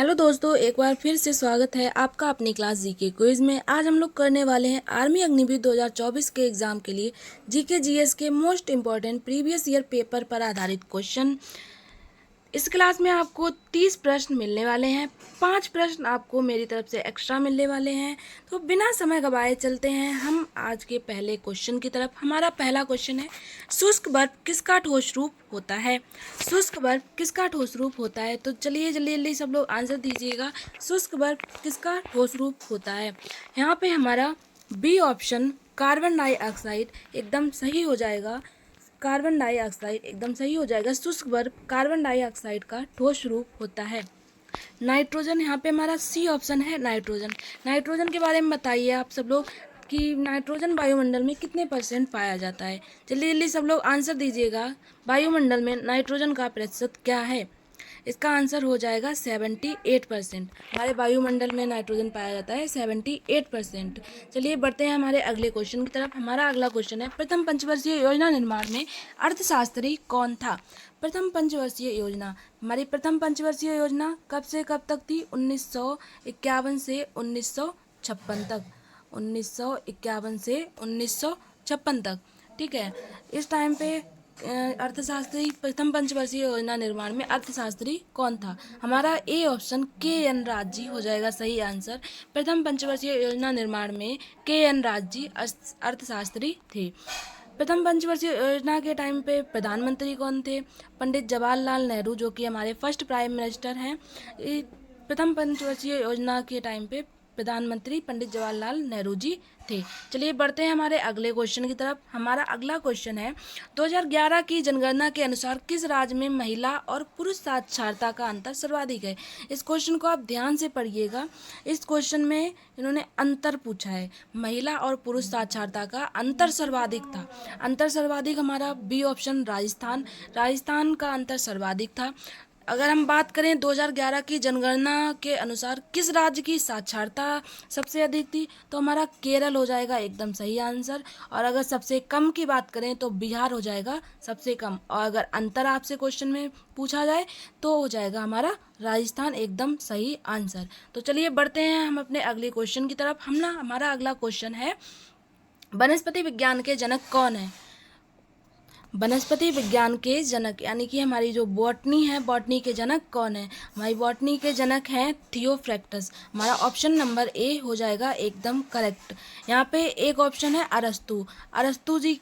Hello दोस्तों, एक बार फिर से स्वागत है आपका अपनी क्लास जीके क्विज में। आज हम लोग करने वाले हैं आर्मी अग्निवीर 2024 के एग्जाम के लिए जीके जीएस के most important previous year paper पर आधारित क्वेश्चन। इस क्लास में आपको 30 प्रश्न मिलने वाले हैं। 5 प्रश्न आपको मेरी तरफ से एक्स्ट्रा मिलने वाले हैं। तो बिना समय गवाए चलते हैं हम आज के पहले क्वेश्चन की तरफ। हमारा पहला क्वेश्चन है, शुष्क बर्फ किसका ठोस रूप होता है? शुष्क बर्फ किसका ठोस रूप होता है? तो चलिए जल्दी जल्दी सब लोग आंसर दीजिएगा। शुष्क बर्फ किसका ठोस रूप होता है? यहाँ पे हमारा बी ऑप्शन कार्बन डाइऑक्साइड एकदम सही हो जाएगा। कार्बन डाइऑक्साइड एकदम सही हो जाएगा। शुष्क बर्फ कार्बन डाइऑक्साइड का ठोस रूप होता है। नाइट्रोजन, यहाँ पे हमारा सी ऑप्शन है नाइट्रोजन। नाइट्रोजन के बारे में बताइए आप सब लोग कि नाइट्रोजन वायुमंडल में कितने परसेंट पाया जाता है? जल्दी जल्दी सब लोग आंसर दीजिएगा। वायुमंडल में नाइट्रोजन का प्रतिशत क्या है? इसका आंसर हो जाएगा 78%। हमारे वायुमंडल में नाइट्रोजन पाया जाता है 78%। चलिए बढ़ते हैं हमारे अगले क्वेश्चन की तरफ। हमारा अगला क्वेश्चन है, प्रथम पंचवर्षीय योजना निर्माण में अर्थशास्त्री कौन था? प्रथम पंचवर्षीय योजना, हमारी प्रथम पंचवर्षीय योजना कब से कब तक थी? 1951 से 1956 तक। 1951 से 1956 तक, ठीक है। इस टाइम पे अर्थशास्त्री, प्रथम पंचवर्षीय योजना निर्माण में अर्थशास्त्री कौन था? हमारा A option K. N.. Raj ji हो जाएगा सही आंसर। प्रथम पंचवर्षीय योजना निर्माण में के.एन. राज जी अर्थशास्त्री थे। प्रथम पंचवर्षीय योजना के टाइम पे प्रधानमंत्री कौन थे? पंडित जवाहरलाल नेहरू, जो कि हमारे फर्स्ट प्राइम मिनिस्टर हैं। प्रथम पंचवर्षीय योजना के टाइम पे प्रधानमंत्री पंडित जवाहरलाल नेहरू जी थे। चलिए बढ़ते हैं हमारे अगले क्वेश्चन की तरफ। हमारा अगला क्वेश्चन है, 2011 की जनगणना के अनुसार किस राज्य में महिला और पुरुष साक्षरता का अंतर सर्वाधिक है? इस क्वेश्चन को आप ध्यान से पढ़िएगा। इस क्वेश्चन में इन्होंने अंतर पूछा है, महिला और पुरुष साक्षरता का अंतर सर्वाधिक था। अंतर सर्वाधिक हमारा बी ऑप्शन राजस्थान, राजस्थान का अंतर सर्वाधिक था। अगर हम बात करें 2011 की जनगणना के अनुसार किस राज्य की साक्षरता सबसे अधिक थी, तो हमारा केरल हो जाएगा एकदम सही आंसर। और अगर सबसे कम की बात करें तो बिहार हो जाएगा सबसे कम। और अगर अंतर आपसे क्वेश्चन में पूछा जाए तो हो जाएगा हमारा राजस्थान एकदम सही आंसर। तो चलिए बढ़ते हैं हम अपने अगले क्वेश्चन की तरफ। हमारा अगला क्वेश्चन है, वनस्पति विज्ञान के जनक कौन है? वनस्पति विज्ञान के जनक यानी कि हमारी जो बॉटनी है, बॉटनी के जनक कौन है? हमारी बॉटनी के जनक हैं थियोफ्रैक्टस। हमारा ऑप्शन नंबर ए हो जाएगा एकदम करेक्ट। यहाँ पे एक ऑप्शन है अरस्तु। अरस्तु जी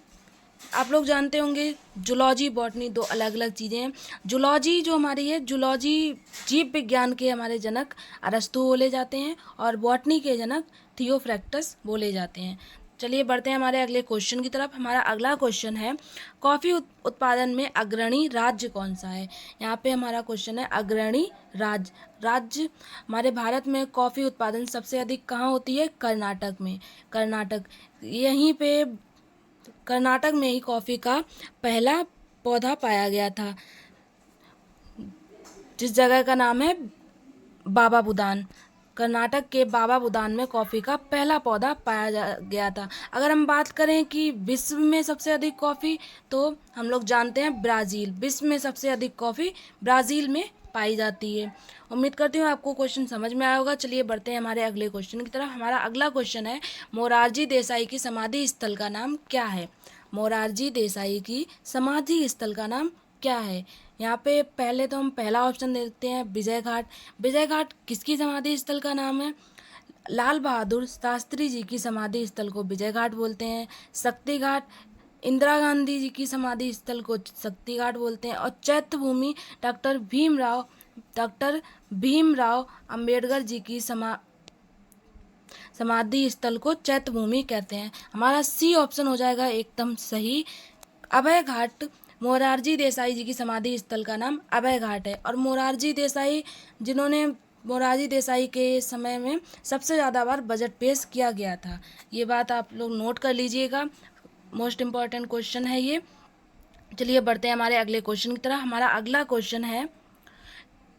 आप लोग जानते होंगे, जूलॉजी बॉटनी दो अलग अलग चीज़ें हैं। जूलॉजी जो हमारी है, जूलॉजी जीव विज्ञान के हमारे जनक अरस्तु बोले जाते हैं और बॉटनी के जनक थियोफ्रैक्टस बोले जाते हैं। चलिए बढ़ते हैं हमारे अगले क्वेश्चन की तरफ। हमारा अगला क्वेश्चन है, कॉफ़ी उत्पादन में अग्रणी राज्य कौन सा है? यहाँ पे हमारा क्वेश्चन है अग्रणी राज्य हमारे भारत में कॉफ़ी उत्पादन सबसे अधिक कहाँ होती है? कर्नाटक में। कर्नाटक, यहीं पे कर्नाटक में ही कॉफ़ी का पहला पौधा पाया गया था, जिस जगह का नाम है बाबा बुदान। कर्नाटक के बाबा बुदान में कॉफ़ी का पहला पौधा पाया गया था। अगर हम बात करें कि विश्व में सबसे अधिक कॉफ़ी, तो हम लोग जानते हैं ब्राज़ील। विश्व में सबसे अधिक कॉफ़ी ब्राज़ील में पाई जाती है। उम्मीद करती हूँ आपको क्वेश्चन समझ में आया होगा। चलिए बढ़ते हैं हमारे अगले क्वेश्चन की तरफ। हमारा अगला क्वेश्चन है, मोरारजी देसाई की समाधि स्थल का नाम क्या है? मोरारजी देसाई की समाधि स्थल का नाम क्या है? यहाँ पे पहले तो हम पहला ऑप्शन देखते हैं विजय घाट। विजय घाट किसकी समाधि स्थल का नाम है? लाल बहादुर शास्त्री जी की समाधि स्थल को विजय घाट बोलते हैं। शक्ति घाट, इंदिरा गांधी जी की समाधि स्थल को शक्ति घाट बोलते हैं। और चैत्य भूमि डॉक्टर भीमराव अंबेडकर जी की समाधि स्थल को चैत्य भूमि कहते हैं। हमारा सी ऑप्शन हो जाएगा एकदम सही, अभय घाट। मोरारजी देसाई जी की समाधि स्थल का नाम अभय घाट है। और मोरारजी देसाई के समय में सबसे ज़्यादा बार बजट पेश किया गया था। ये बात आप लोग नोट कर लीजिएगा, मोस्ट इम्पॉर्टेंट क्वेश्चन है ये। चलिए बढ़ते हैं हमारे अगले क्वेश्चन की तरफ। हमारा अगला क्वेश्चन है,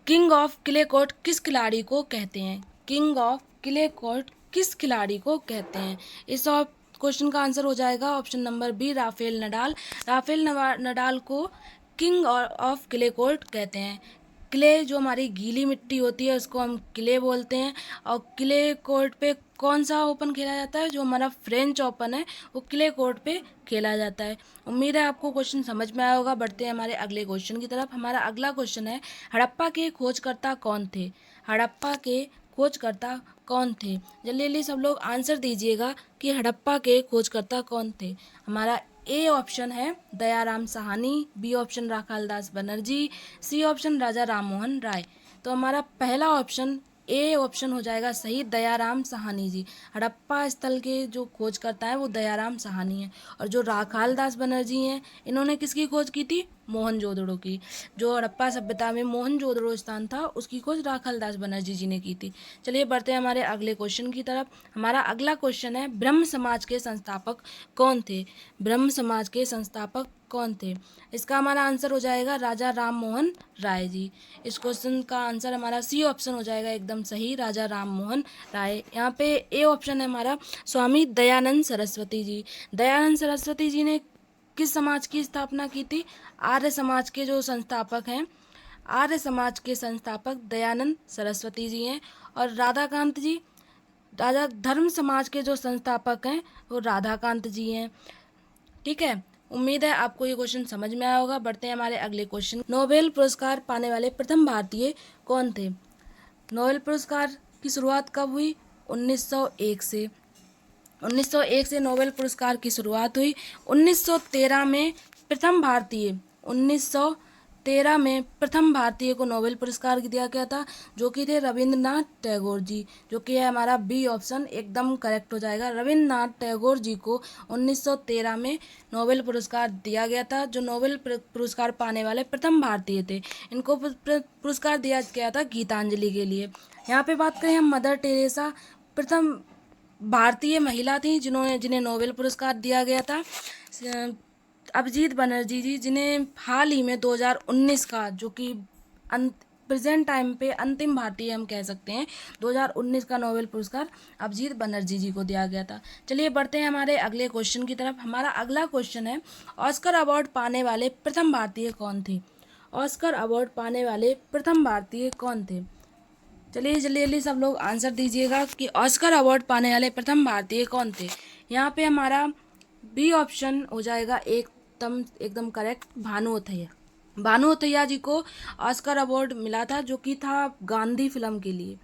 किंग ऑफ क्ले कोर्ट किस खिलाड़ी को कहते हैं? किंग ऑफ क्ले कोर्ट किस खिलाड़ी को कहते हैं? इस क्वेश्चन का आंसर हो जाएगा option number B Rafael Nadal. Rafael Nadal को किंग ऑफ क्ले कोर्ट कहते हैं। क्ले, जो हमारी गीली मिट्टी होती है उसको हम क्ले बोलते हैं। और क्ले कोर्ट पे कौन सा ओपन खेला जाता है? जो हमारा फ्रेंच ओपन है वो क्ले कोर्ट पे खेला जाता है। उम्मीद है आपको क्वेश्चन समझ में आया होगा। बढ़ते हैं हमारे अगले क्वेश्चन की तरफ। हमारा अगला क्वेश्चन है, हड़प्पा के खोजकर्ता कौन थे? हड़प्पा के खोजकर्ता कौन थे? जल्दी जल्दी सब लोग आंसर दीजिएगा कि हड़प्पा के खोजकर्ता कौन थे। हमारा ए ऑप्शन है Dayaram Sahni, B option Rakhaldas Banerjee, C option Raja Rammohan Roy. तो हमारा पहला ऑप्शन ए ऑप्शन हो जाएगा सही, दयाराम साहनी जी। हड़प्पा स्थल के जो खोज करता है वो दयाराम साहनी है। और जो राखालदास बनर्जी हैं, इन्होंने किसकी खोज की थी? मोहनजोदड़ो की। जो हड़प्पा सभ्यता में मोहनजोदड़ो स्थान था उसकी खोज राखालदास बनर्जी जी ने की थी। चलिए बढ़ते हैं हमारे अगले क्वेश्चन की तरफ। हमारा अगला क्वेश्चन है, ब्रह्म समाज के संस्थापक कौन थे? ब्रह्म समाज के संस्थापक कौन थे? इसका हमारा आंसर हो जाएगा राजा राममोहन राय जी। इस क्वेश्चन का आंसर हमारा सी ऑप्शन हो जाएगा एकदम सही, राजा राममोहन राय। यहाँ पे ए ऑप्शन है हमारा स्वामी दयानंद सरस्वती जी। दयानंद सरस्वती जी ने किस समाज की स्थापना की थी? आर्य समाज के जो संस्थापक हैं, आर्य समाज के संस्थापक दयानंद सरस्वती जी हैं। और राधाकांत जी, राजा धर्म समाज के जो संस्थापक हैं वो राधाकांत जी हैं। ठीक है, उम्मीद है आपको ये क्वेश्चन समझ में आया होगा। बढ़ते हैं हमारे अगले क्वेश्चन। नोबेल पुरस्कार पाने वाले प्रथम भारतीय कौन थे? नोबेल पुरस्कार की शुरुआत कब हुई? 1901 से। 1901 से नोबेल पुरस्कार की शुरुआत हुई। 1913 में प्रथम भारतीय 1913 में प्रथम भारतीय को नोबेल पुरस्कार दिया गया था, जो कि थे रविंद्रनाथ टैगोर जी। जो कि है हमारा बी ऑप्शन एकदम करेक्ट हो जाएगा। रविंद्रनाथ टैगोर जी को 1913 में नोबेल पुरस्कार दिया गया था, जो नोबेल पुरस्कार पाने वाले प्रथम भारतीय थे। इनको पुरस्कार दिया गया था गीतांजलि के लिए। यहाँ पे बात करें हम मदर टेरेसा, प्रथम भारतीय महिला थी जिन्हें नोबेल पुरस्कार दिया गया था। अभिजीत बनर्जी जी, जिन्हें हाल ही में 2019 का, जो कि प्रेजेंट टाइम पे अंतिम भारतीय हम कह सकते हैं, 2019 का नोबेल पुरस्कार अभिजीत बनर्जी जी को दिया गया था। चलिए बढ़ते हैं हमारे अगले क्वेश्चन की तरफ। हमारा अगला क्वेश्चन है, ऑस्कर अवार्ड पाने वाले प्रथम भारतीय कौन थे? ऑस्कर अवार्ड पाने वाले प्रथम भारतीय कौन थे? चलिए जल्दी जल्दी सब लोग आंसर दीजिएगा कि ऑस्कर अवार्ड पाने वाले प्रथम भारतीय कौन थे। यहाँ पे हमारा बी ऑप्शन हो जाएगा एकदम करेक्ट, भानु अथैया। भानु अथैया जी को ऑस्कर अवार्ड मिला था, जो कि था गांधी फिल्म के लिए,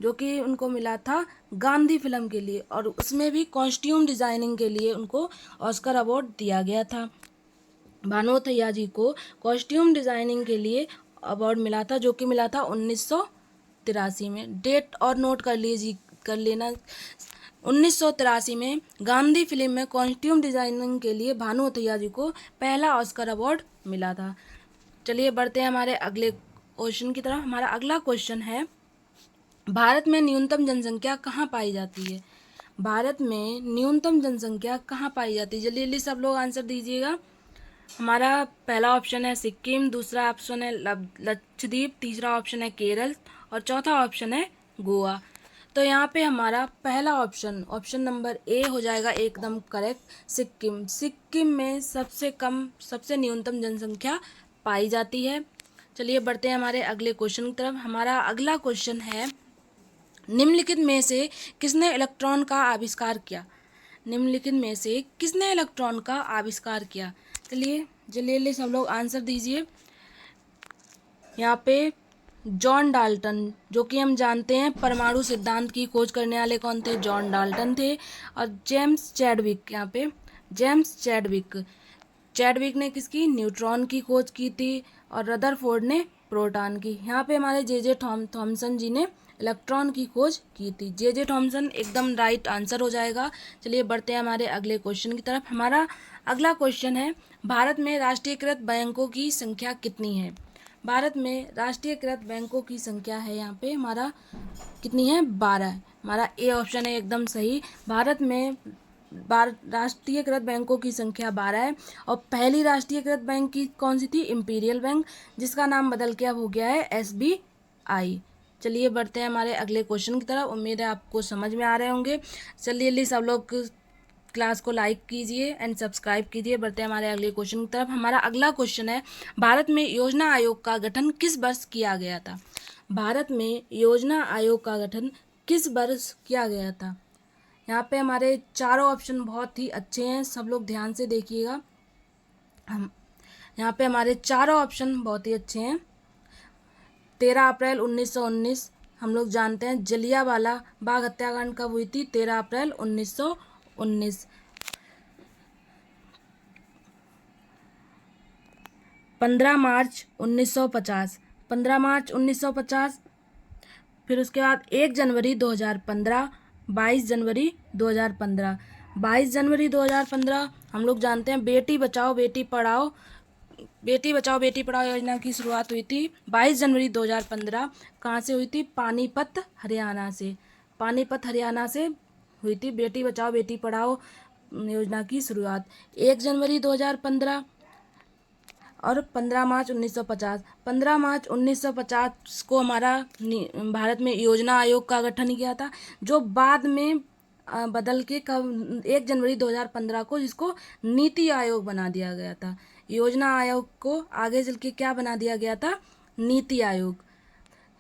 जो कि उनको मिला था गांधी फिल्म के लिए। और उसमें भी कॉस्ट्यूम डिजाइनिंग के लिए उनको ऑस्कर अवार्ड दिया गया था। भानु अथैया जी को कॉस्ट्यूम डिजाइनिंग के लिए अवार्ड मिला था, जो कि मिला था 1983 में। डेट और नोट कर लेना। 1983 में गांधी फिल्म में कॉस्ट्यूम डिजाइनिंग के लिए भानु अथैया जी को पहला ऑस्कर अवार्ड मिला था। चलिए बढ़ते हैं हमारे अगले क्वेश्चन की तरफ। हमारा अगला क्वेश्चन है, भारत में न्यूनतम जनसंख्या कहाँ पाई जाती है? भारत में न्यूनतम जनसंख्या कहाँ पाई जाती है? जल्दी जल्दी सब लोग आंसर दीजिएगा। हमारा पहला ऑप्शन है सिक्किम, दूसरा ऑप्शन है लक्षद्वीप, तीसरा ऑप्शन है केरल और चौथा ऑप्शन है गोवा। तो यहाँ पे हमारा पहला ऑप्शन नंबर ए हो जाएगा एकदम करेक्ट, सिक्किम। सिक्किम में सबसे न्यूनतम जनसंख्या पाई जाती है। चलिए बढ़ते हैं हमारे अगले क्वेश्चन की तरफ। हमारा अगला क्वेश्चन है, निम्नलिखित में से किसने इलेक्ट्रॉन का आविष्कार किया? निम्नलिखित में से किसने इलेक्ट्रॉन का आविष्कार किया? चलिए जल्दी सब लोग आंसर दीजिए। यहाँ पे जॉन डाल्टन, जो कि हम जानते हैं परमाणु सिद्धांत की खोज करने वाले कौन थे? जॉन डाल्टन थे। और जेम्स चैडविक, यहाँ पे जेम्स चैडविक ने किसकी? न्यूट्रॉन की खोज की थी। और रदरफोर्ड ने प्रोटॉन की। यहाँ पे हमारे जे थॉमसन जी ने इलेक्ट्रॉन की खोज की थी। जे थॉमसन एकदम राइट आंसर हो जाएगा। चलिए बढ़ते हैं हमारे अगले क्वेश्चन की तरफ। हमारा अगला क्वेश्चन है, भारत में राष्ट्रीयकृत बैंकों की संख्या कितनी है? भारत में राष्ट्रीयकृत बैंकों की संख्या है यहाँ पे हमारा कितनी है? 12 है। हमारा ए ऑप्शन है एकदम सही। भारत में राष्ट्रीयकृत बैंकों की संख्या 12 है। और पहली राष्ट्रीयकृत बैंक की कौन सी थी? इंपीरियल बैंक, जिसका नाम बदल के अब हो गया है SBI। चलिए बढ़ते हैं हमारे अगले क्वेश्चन की तरफ। उम्मीद है आपको समझ में आ रहे होंगे। चलिए सब लोग क्लास को लाइक कीजिए एंड सब्सक्राइब कीजिए। बढ़ते हैं हमारे अगले क्वेश्चन की तरफ। हमारा अगला क्वेश्चन है, भारत में योजना आयोग का गठन किस वर्ष किया गया था? भारत में योजना आयोग का गठन किस वर्ष किया गया था? यहाँ पे हमारे चारों ऑप्शन बहुत ही अच्छे हैं, सब लोग ध्यान से देखिएगा। हम यहाँ पे हमारे चारों ऑप्शन बहुत ही अच्छे हैं। 13 अप्रैल 1919, हम लोग जानते हैं जलियांवाला बाग हत्याकांड कब हुई थी? 13 अप्रैल 1919। 15 मार्च 1950, 15 मार्च 1950। फिर उसके बाद 1 जनवरी 2015, 22 जनवरी 2015। 22 जनवरी 2015 हम लोग जानते हैं बेटी बचाओ बेटी पढ़ाओ योजना की शुरुआत हुई थी 22 जनवरी 2015। कहाँ से हुई थी? पानीपत हरियाणा से। पानीपत हरियाणा से हुई थी बेटी बचाओ बेटी पढ़ाओ योजना की शुरुआत। 1 जनवरी 2015 और 15 मार्च 1950। 15 मार्च 1950 को हमारा भारत में योजना आयोग का गठन किया था, जो बाद में बदल के कब 1 जनवरी 2015 को जिसको नीति आयोग बना दिया गया था। योजना आयोग को आगे चल के क्या बना दिया गया था? नीति आयोग।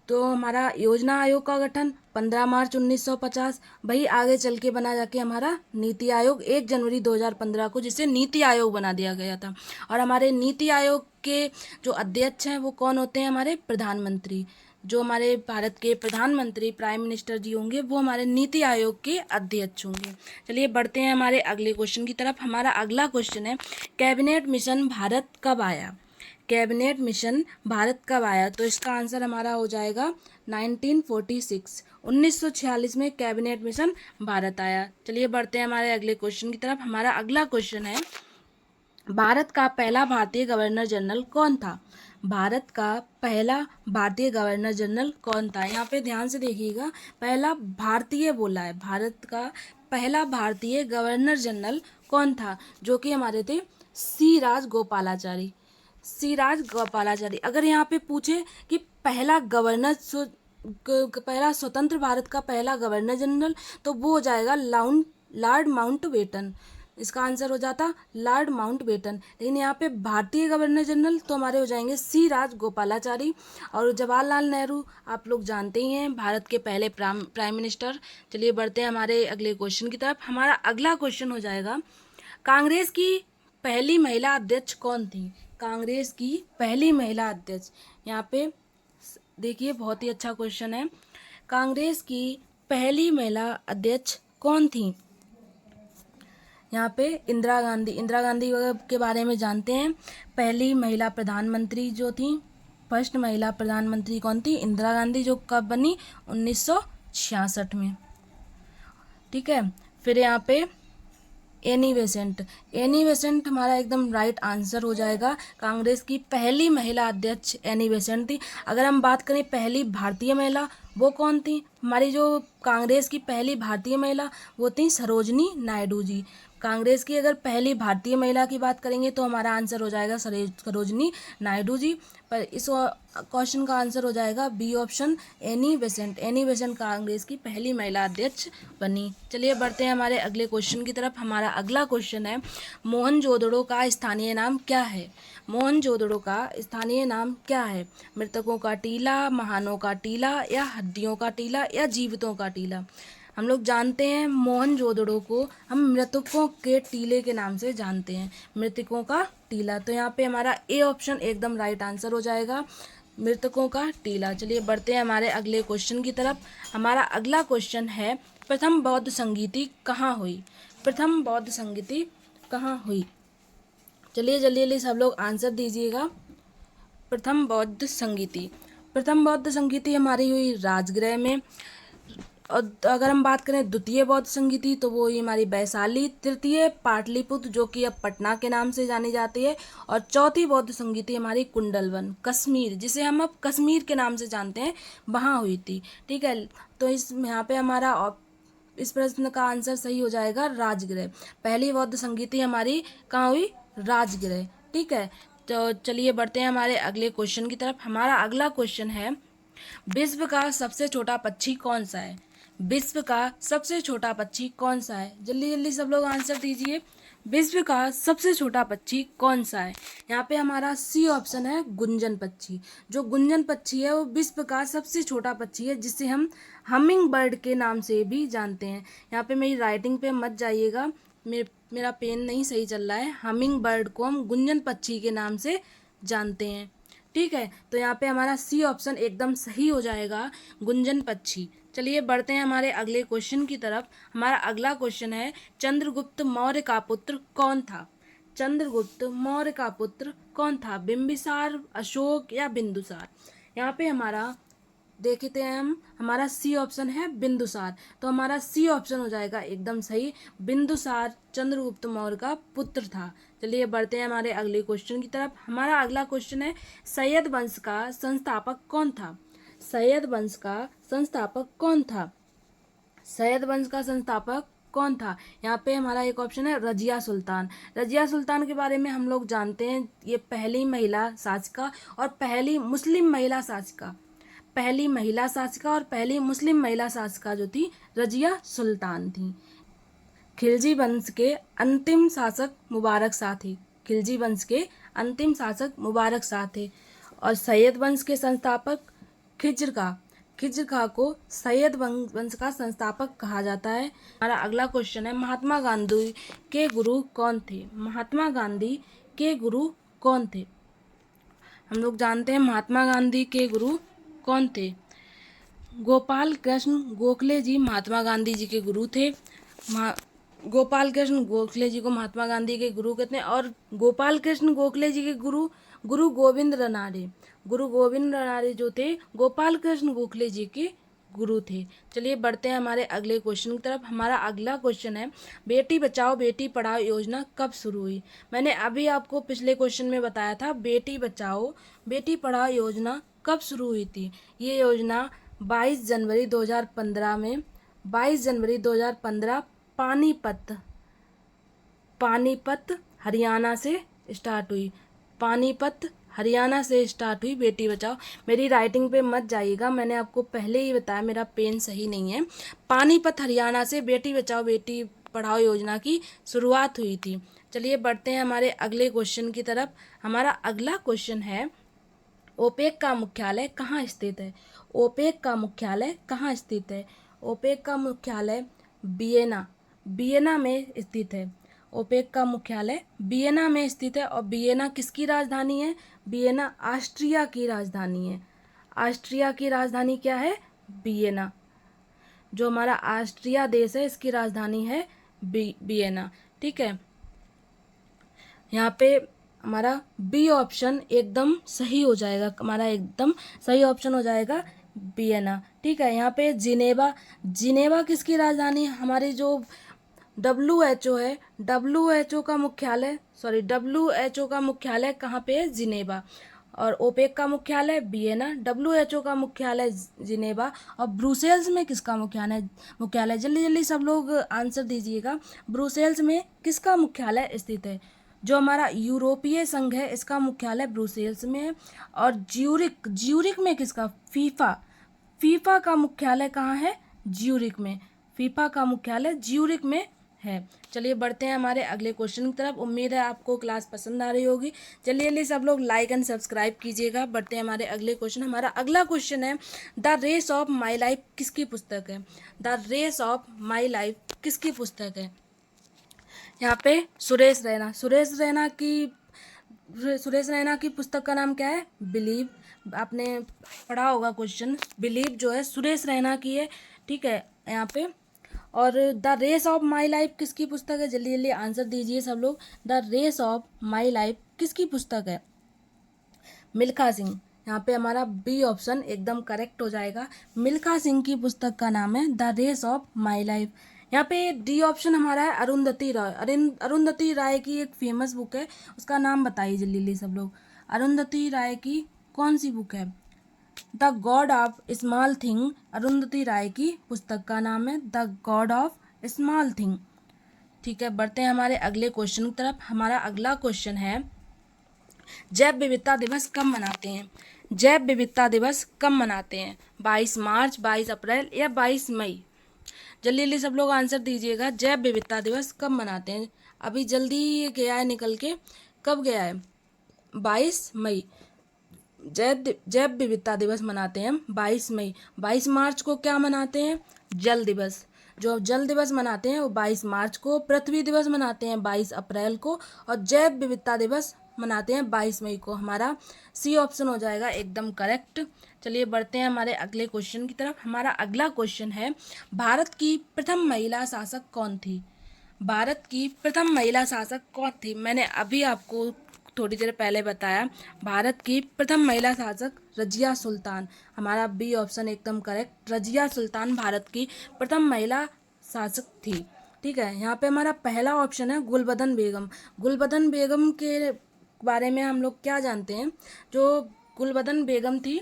तो हमारा योजना आयोग का गठन 15 मार्च 1950, वही आगे चल के बना जाके हमारा नीति आयोग 1 जनवरी 2015 को, जिसे नीति आयोग बना दिया गया था। और हमारे नीति आयोग के जो अध्यक्ष हैं वो कौन होते हैं? हमारे प्रधानमंत्री। जो हमारे भारत के प्रधानमंत्री प्राइम मिनिस्टर जी होंगे वो हमारे नीति आयोग के अध्यक्ष होंगे। चलिए बढ़ते हैं हमारे अगले क्वेश्चन की तरफ। हमारा अगला क्वेश्चन है, कैबिनेट मिशन भारत कब आया? कैबिनेट मिशन भारत कब आया? तो इसका आंसर हमारा हो जाएगा 1946। 1946 में कैबिनेट मिशन भारत आया। चलिए बढ़ते हैं हमारे अगले क्वेश्चन की तरफ। हमारा अगला क्वेश्चन है, भारत का पहला भारतीय गवर्नर जनरल कौन था? भारत का पहला भारतीय गवर्नर जनरल कौन था? यहाँ पे ध्यान से देखिएगा, पहला भारतीय बोला है। भारत का पहला भारतीय गवर्नर जनरल कौन था? जो कि हमारे थे सी राजगोपालाचारी। सी राजगोपालाचारी। अगर यहाँ पे पूछे कि पहला गवर्नर पहला स्वतंत्र भारत का पहला गवर्नर जनरल, तो वो हो जाएगा लॉर्ड माउंटबेटन। इसका आंसर हो जाता लॉर्ड माउंटबेटन। लेकिन यहाँ पे भारतीय गवर्नर जनरल तो हमारे हो जाएंगे सी राजगोपालाचारी। और जवाहरलाल नेहरू आप लोग जानते ही हैं, भारत के पहले प्राइम मिनिस्टर। चलिए बढ़ते हैं हमारे अगले क्वेश्चन की तरफ। हमारा अगला क्वेश्चन हो जाएगा, कांग्रेस की पहली महिला अध्यक्ष कौन थी? कांग्रेस की पहली महिला अध्यक्ष। यहाँ पे देखिए बहुत ही अच्छा क्वेश्चन है। कांग्रेस की पहली महिला अध्यक्ष कौन थी? यहाँ पे इंदिरा गांधी। इंदिरा गांधी के बारे में जानते हैं, पहली महिला प्रधानमंत्री जो थी, फर्स्ट महिला प्रधानमंत्री कौन थी? इंदिरा गांधी, जो कब बनी? 1966 में। ठीक है। फिर यहाँ पे एनी बेसेंट। एनी बेसेंट हमारा एकदम राइट आंसर हो जाएगा। कांग्रेस की पहली महिला अध्यक्ष एनी बेसेंट थी। अगर हम बात करें पहली भारतीय महिला, वो कौन थी? हमारी जो कांग्रेस की पहली भारतीय महिला वो थी सरोजनी नायडू जी। कांग्रेस की अगर पहली भारतीय महिला की बात करेंगे तो हमारा आंसर हो जाएगा सरोजनी नायडू जी। पर इस क्वेश्चन का आंसर हो जाएगा B option, Annie Besant. Annie Besant Congress की पहली महिला अध्यक्ष बनी। चलिए बढ़ते हैं हमारे अगले क्वेश्चन की तरफ। हमारा अगला क्वेश्चन है, मोहनजोदड़ो का स्थानीय नाम क्या है? मोहनजोदड़ो का स्थानीय नाम क्या है? मृतकों का टीला, महानों का टीला, या हड्डियों का टीला, या जीवितों का टीला? हम लोग जानते हैं मोहनजोदड़ो को हम मृतकों के टीले के नाम से जानते हैं, मृतकों का टीला। तो यहाँ पे हमारा ए ऑप्शन एकदम राइट आंसर हो जाएगा, मृतकों का टीला। चलिए बढ़ते हैं हमारे अगले क्वेश्चन की तरफ। हमारा अगला क्वेश्चन है, प्रथम बौद्ध संगीति कहाँ हुई? प्रथम बौद्ध संगीति कहाँ हुई? चलिए जल्दी सब लोग आंसर दीजिएगा। प्रथम बौद्ध संगीति, प्रथम बौद्ध संगीति हमारी हुई राजगृह में। और अगर हम बात करें द्वितीय बौद्ध संगीति तो वो ही हमारी वैशाली। तृतीय पाटलिपुत्र जो कि अब पटना के नाम से जानी जाती है। और चौथी बौद्ध संगीति हमारी कुंडलवन, कश्मीर, जिसे हम अब कश्मीर के नाम से जानते हैं, वहाँ हुई थी। ठीक है। तो इस यहाँ पे हमारा इस प्रश्न का आंसर सही हो जाएगा राजगृह। पहली बौद्ध संगीति हमारी कहाँ हुई? राजगृह। ठीक है। तो चलिए बढ़ते हैं हमारे अगले क्वेश्चन की तरफ। हमारा अगला क्वेश्चन है, विश्व का सबसे छोटा पक्षी कौन सा है? विश्व का सबसे छोटा पक्षी कौन सा है? जल्दी जल्दी सब लोग आंसर दीजिए। विश्व का सबसे छोटा पक्षी कौन सा है? यहाँ पे हमारा सी ऑप्शन है गुंजन पक्षी। जो गुंजन पक्षी है वो विश्व का सबसे छोटा पक्षी है, जिसे हम हमिंग बर्ड के नाम से भी जानते हैं। यहाँ पे मेरी राइटिंग पे मत जाइएगा, मेरा पेन नहीं सही चल रहा है। हमिंग बर्ड को हम गुंजन पक्षी के नाम से जानते हैं, ठीक है। तो यहाँ पे हमारा सी ऑप्शन एकदम सही हो जाएगा, गुंजन पक्षी। चलिए बढ़ते हैं हमारे अगले क्वेश्चन की तरफ। हमारा अगला क्वेश्चन है, चंद्रगुप्त मौर्य का पुत्र कौन था? चंद्रगुप्त मौर्य का पुत्र कौन था? बिंबिसार, अशोक या बिंदुसार? यहाँ पे हमारा देखते हैं हम, हमारा सी ऑप्शन है बिंदुसार। तो हमारा सी ऑप्शन हो जाएगा एकदम सही, बिंदुसार चंद्रगुप्त मौर्य का पुत्र था। चलिए बढ़ते हैं हमारे अगले क्वेश्चन की तरफ। हमारा अगला क्वेश्चन है, सैयद वंश का संस्थापक कौन था? सैयद वंश का संस्थापक कौन था? सैयद वंश का संस्थापक कौन था? यहाँ पे हमारा एक ऑप्शन है रजिया सुल्तान। रजिया सुल्तान के बारे में हम लोग जानते हैं, ये पहली महिला शासिका और पहली मुस्लिम महिला शासिका, पहली महिला शासिका और पहली मुस्लिम महिला शासिका जो थी रजिया सुल्तान थी। खिलजी वंश के अंतिम शासक मुबारक शाह थे। खिलजी वंश के अंतिम शासक मुबारक शाह थे। और सैयद वंश के संस्थापक खिज्र खां। खिज्र खां को सैयद वंश का संस्थापक कहा जाता है। हमारा अगला क्वेश्चन है, महात्मा गांधी के गुरु कौन थे? महात्मा गांधी के गुरु कौन थे? हम लोग जानते हैं महात्मा गांधी के गुरु कौन थे? गोपाल कृष्ण गोखले जी महात्मा गांधी जी के गुरु थे। गोपाल कृष्ण गोखले जी को महात्मा गांधी के गुरु कहते हैं। और गोपाल कृष्ण गोखले जी के गुरु गुरु गोविंद रनारे, गुरु गोविंद रनारे जो थे गोपाल कृष्ण गोखले जी के गुरु थे। चलिए बढ़ते हैं हमारे अगले क्वेश्चन की तरफ। हमारा अगला क्वेश्चन है, बेटी बचाओ बेटी पढ़ाओ योजना कब शुरू हुई? मैंने अभी आपको पिछले क्वेश्चन में बताया था, बेटी बचाओ बेटी पढ़ाओ योजना कब शुरू हुई थी? ये योजना 22 जनवरी 2015 में, 22 जनवरी 2015 पानीपत हरियाणा से स्टार्ट हुई। पानीपत हरियाणा से स्टार्ट हुई बेटी बचाओ। मेरी राइटिंग पे मत जाइएगा, मैंने आपको पहले ही बताया मेरा पेन सही नहीं है। पानीपत हरियाणा से बेटी बचाओ बेटी पढ़ाओ योजना की शुरुआत हुई थी। चलिए बढ़ते हैं हमारे अगले क्वेश्चन की तरफ। हमारा अगला क्वेश्चन है, ओपेक का मुख्यालय कहाँ स्थित है? ओपेक का मुख्यालय कहाँ स्थित है? ओपेक का मुख्यालय वियना में स्थित है। ओपेक का मुख्यालय वियना में स्थित है। और वियना किसकी राजधानी है? वियना ऑस्ट्रिया की राजधानी है। ऑस्ट्रिया की राजधानी क्या है? वियना। जो हमारा ऑस्ट्रिया देश है इसकी राजधानी है वियना, ठीक है। यहाँ पे हमारा बी ऑप्शन एकदम सही हो जाएगा, हमारा एकदम सही ऑप्शन हो जाएगा वियना, ठीक है। यहाँ पे जिनेवा किसकी राजधानी? हमारी जो WHO है, WHO का मुख्यालय कहाँ पे है? जिनेवा। और ओपेक का मुख्यालय वियना, WHO का मुख्यालय जिनेवा। और ब्रुसेल्स में किसका मुख्यालय? जल्दी जल्दी सब लोग आंसर दीजिएगा। ब्रुसेल्स में किसका मुख्यालय स्थित है? जो हमारा यूरोपीय संघ है इसका मुख्यालय ब्रुसेल्स में है। और ज्यूरिक में किसका? फीफा का मुख्यालय कहाँ है? ज्यूरिक में। फीफा का मुख्यालय ज्यूरिक में है। चलिए बढ़ते हैं हमारे अगले क्वेश्चन की तरफ। उम्मीद है आपको क्लास पसंद आ रही होगी। जल्दी सब लोग लाइक एंड सब्सक्राइब कीजिएगा। बढ़ते हैं हमारे अगले क्वेश्चन। हमारा अगला क्वेश्चन है, The Race of My Life किसकी पुस्तक है? The Race of My Life किसकी पुस्तक है? यहाँ पे सुरेश रैना की पुस्तक का नाम क्या है? बिलीव। आपने पढ़ा होगा क्वेश्चन, बिलीव जो है सुरेश रैना की है, ठीक है यहाँ पे। और The Race of My Life किसकी पुस्तक है? जल्दी जल्दी आंसर दीजिए सब लोग। The Race of My Life किसकी पुस्तक है? मिल्खा सिंह। यहाँ पे हमारा बी ऑप्शन एकदम करेक्ट हो जाएगा। मिल्खा सिंह की पुस्तक का नाम है The Race of My Life. यहाँ पे डी ऑप्शन हमारा है अरुंधति रॉय। अरुंधति राय की एक फेमस बुक है, उसका नाम बताइए जल्दी जल्दी सब लोग। अरुंधति राय की कौन सी बुक है? The God of Small Thing. Arundhati Roy की पुस्तक का नाम है the God of Small Thing, ठीक है। बढ़ते हैं हमारे अगले क्वेश्चन की तरफ। हमारा अगला क्वेश्चन है, जैव विविधता दिवस कब मनाते हैं? जैव विविधता दिवस कब मनाते हैं? 22 मार्च, 22 अप्रैल या 22 मई? जल्दी जल्दी सब लोग आंसर दीजिएगा। जैव विविधता दिवस कब मनाते हैं? अभी जल्दी ये गया है निकल के, कब गया है? 22 मई। जैव विविधता दिवस मनाते हैं हम 22 मई। 22 मार्च को क्या मनाते हैं? जल दिवस। जो जल दिवस मनाते हैं वो 22 मार्च को। पृथ्वी दिवस मनाते हैं 22 अप्रैल को। और जैव विविधता दिवस मनाते हैं 22 मई को। हमारा सी ऑप्शन हो जाएगा एकदम करेक्ट। चलिए बढ़ते हैं हमारे अगले क्वेश्चन की तरफ। हमारा अगला क्वेश्चन है, भारत की प्रथम महिला शासक कौन थी? भारत की प्रथम महिला शासक कौन थी? मैंने अभी आपको थोड़ी देर पहले बताया, भारत की प्रथम महिला शासक रजिया सुल्तान। हमारा बी ऑप्शन एकदम करेक्ट। रजिया सुल्तान भारत की प्रथम महिला शासक थी। ठीक है, यहाँ पे हमारा पहला ऑप्शन है गुलबदन बेगम। गुलबदन बेगम के बारे में हम लोग क्या जानते हैं? जो गुलबदन बेगम थी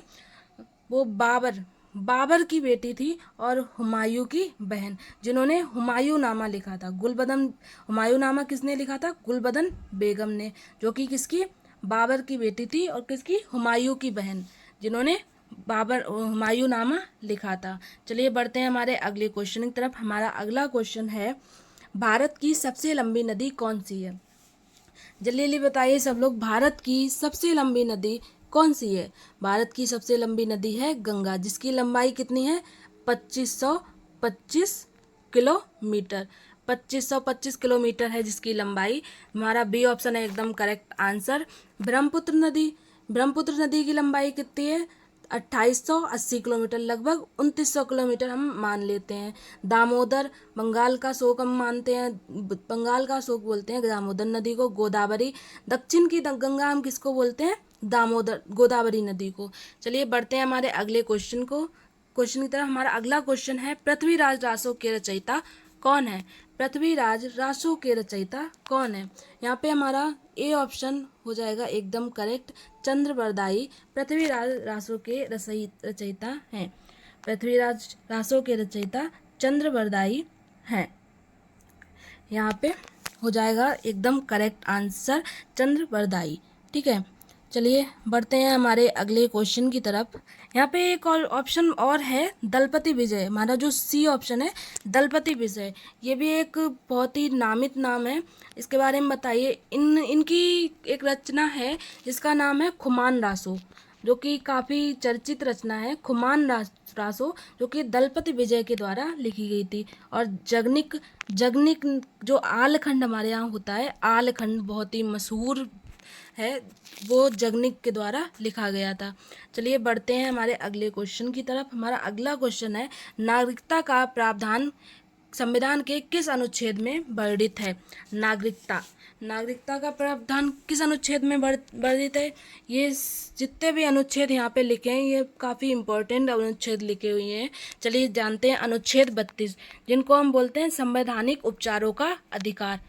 वो बाबर की बेटी थी और हुमायूं की बहन, जिन्होंने हुमायूंनामा लिखा था। हुमायूंनामा किसने लिखा था? गुलबदन बेगम ने, जो कि किसकी? बाबर की बेटी थी और किसकी? हुमायूं की बहन, जिन्होंने हुमायूंनामा लिखा था। चलिए बढ़ते हैं हमारे अगले क्वेश्चन की तरफ। हमारा अगला क्वेश्चन है, भारत की सबसे लंबी नदी कौन सी है? जल्दी जल्दी बताइए सब लोग, भारत की सबसे लंबी नदी कौन सी है? भारत की सबसे लंबी नदी है गंगा, जिसकी लंबाई कितनी है? 2525 किलोमीटर। 2525 किलोमीटर है जिसकी लंबाई। हमारा बी ऑप्शन है एकदम करेक्ट आंसर। ब्रह्मपुत्र नदी की लंबाई कितनी है? 2880 किलोमीटर, लगभग 2900 किलोमीटर हम मान लेते हैं। दामोदर, बंगाल का शोक हम मानते हैं, बंगाल का शोक बोलते हैं दामोदर नदी को। गोदावरी, दक्षिण की गंगा हम किसको बोलते हैं? गोदावरी नदी को। चलिए बढ़ते हैं हमारे अगले क्वेश्चन की तरफ। हमारा अगला क्वेश्चन है, पृथ्वीराज रासो के रचयिता कौन है? पृथ्वीराज रासो के रचयिता कौन है? यहाँ पे हमारा ए ऑप्शन हो जाएगा एकदम करेक्ट, चंद्रबरदाई पृथ्वीराज रासो के रचयिता हैं। पृथ्वीराज रासो के रचयिता चंद्रबरदाई हैं। यहाँ पे हो जाएगा एकदम करेक्ट आंसर चंद्रबरदाई। ठीक है, चलिए बढ़ते हैं हमारे अगले क्वेश्चन की तरफ। यहाँ पे एक और ऑप्शन और है, दलपति विजय। हमारा जो सी ऑप्शन है दलपति विजय, ये भी एक बहुत ही नामित नाम है। इसके बारे में बताइए। इनकी एक रचना है जिसका नाम है खुमान रासो, जो कि काफ़ी चर्चित रचना है। खुमान रासो जो कि दलपति विजय के द्वारा लिखी गई थी। और जगनिक जो आलखंड हमारे यहाँ होता है, आलखंड बहुत ही मशहूर है, वो जगनिक के द्वारा लिखा गया था। चलिए बढ़ते हैं हमारे अगले क्वेश्चन की तरफ। हमारा अगला क्वेश्चन है, नागरिकता का प्रावधान संविधान के किस अनुच्छेद में वर्णित है? नागरिकता का प्रावधान किस अनुच्छेद में वर्णित है? ये जितने भी अनुच्छेद यहाँ पे लिखे हैं ये काफ़ी इम्पोर्टेंट अनुच्छेद लिखे हुए हैं। चलिए जानते हैं। अनुच्छेद 32, जिनको हम बोलते हैं संवैधानिक उपचारों का अधिकार,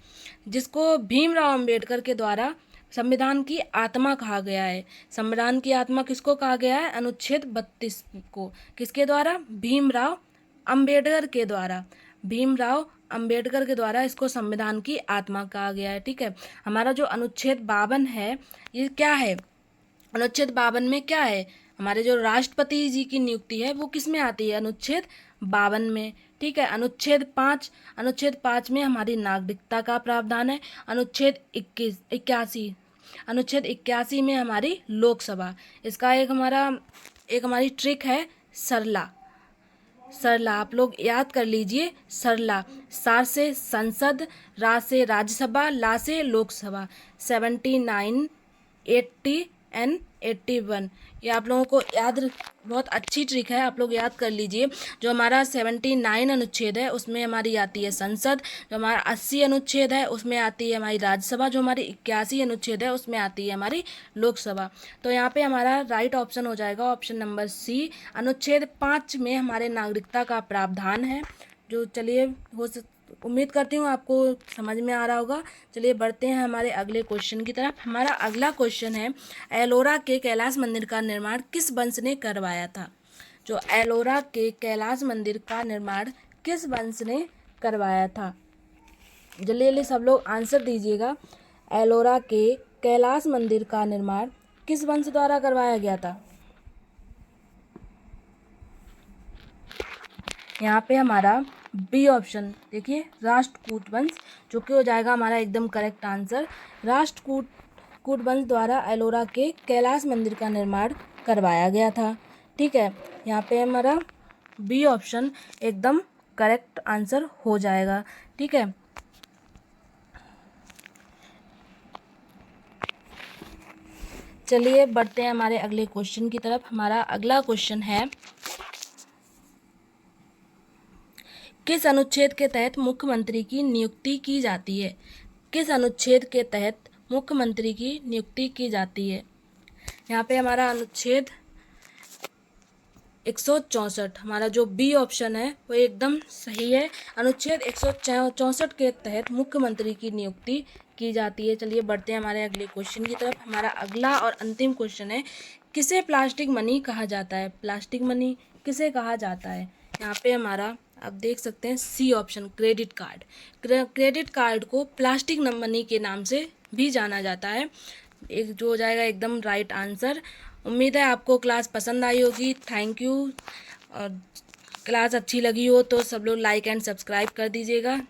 जिसको भीमराव अंबेडकर के द्वारा संविधान की आत्मा कहा गया है। संविधान की आत्मा किसको कहा गया है? अनुच्छेद 32 को। किसके द्वारा? भीमराव अंबेडकर के द्वारा। भीमराव अंबेडकर के द्वारा इसको संविधान की आत्मा कहा गया है। ठीक है, हमारा जो अनुच्छेद 52 है ये क्या है? अनुच्छेद 52 में क्या है? हमारे जो राष्ट्रपति जी की नियुक्ति है वो किस में आती है? अनुच्छेद 52 में। ठीक है, अनुच्छेद 5 में हमारी नागरिकता का प्रावधान है। अनुच्छेद 81 में हमारी लोकसभा। इसका एक हमारी ट्रिक है, सरला। आप लोग याद कर लीजिए, सरला। सार से संसद, रा से राज्यसभा, ला से लोकसभा। 79, 80 एंड 81, ये आप लोगों को बहुत अच्छी ट्रिक है, आप लोग याद कर लीजिए। जो हमारा 79 अनुच्छेद है उसमें हमारी आती है संसद। जो हमारा 80 अनुच्छेद है उसमें आती है हमारी राज्यसभा। जो हमारी 81 अनुच्छेद है उसमें आती है हमारी लोकसभा। तो यहाँ पे हमारा राइट ऑप्शन हो जाएगा ऑप्शन नंबर सी। अनुच्छेद 5 में हमारे नागरिकता का प्रावधान है। जो चलिए उम्मीद करती हूँ आपको समझ में आ रहा होगा। चलिए बढ़ते हैं हमारे अगले क्वेश्चन की तरफ। हमारा अगला क्वेश्चन है, एलोरा के कैलाश मंदिर का निर्माण किस वंश ने करवाया था? जो एलोरा के कैलाश मंदिर का निर्माण किस वंश ने करवाया था? जल्दी जल्दी सब लोग आंसर दीजिएगा। एलोरा के कैलाश मंदिर का निर्माण किस वंश द्वारा करवाया गया था? यहाँ पे हमारा बी ऑप्शन देखिए राष्ट्रकूट वंश, जो कि हो जाएगा हमारा एकदम करेक्ट आंसर। राष्ट्रकूट वंश द्वारा एलोरा के कैलाश मंदिर का निर्माण करवाया गया था। ठीक है, यहाँ पे हमारा बी ऑप्शन एकदम करेक्ट आंसर हो जाएगा। ठीक है, चलिए बढ़ते हैं हमारे अगले क्वेश्चन की तरफ। हमारा अगला क्वेश्चन है, किस अनुच्छेद के तहत मुख्यमंत्री की नियुक्ति की जाती है? किस अनुच्छेद के तहत मुख्यमंत्री की नियुक्ति की जाती है? यहाँ पे हमारा अनुच्छेद 164, हमारा जो बी ऑप्शन है वो एकदम सही है। अनुच्छेद 164 के तहत मुख्यमंत्री की नियुक्ति की जाती है। चलिए बढ़ते हैं हमारे अगले क्वेश्चन की तरफ। हमारा अगला और अंतिम क्वेश्चन है, किसे प्लास्टिक मनी कहा जाता है? प्लास्टिक मनी किसे कहा जाता है? यहाँ पे हमारा आप देख सकते हैं C option credit card. Credit card को प्लास्टिक मनी के नाम से भी जाना जाता है। एक जो हो जाएगा एकदम राइट आंसर। उम्मीद है आपको क्लास पसंद आई होगी। Thank you. और क्लास अच्छी लगी हो तो सब लोग लाइक एंड सब्सक्राइब कर दीजिएगा।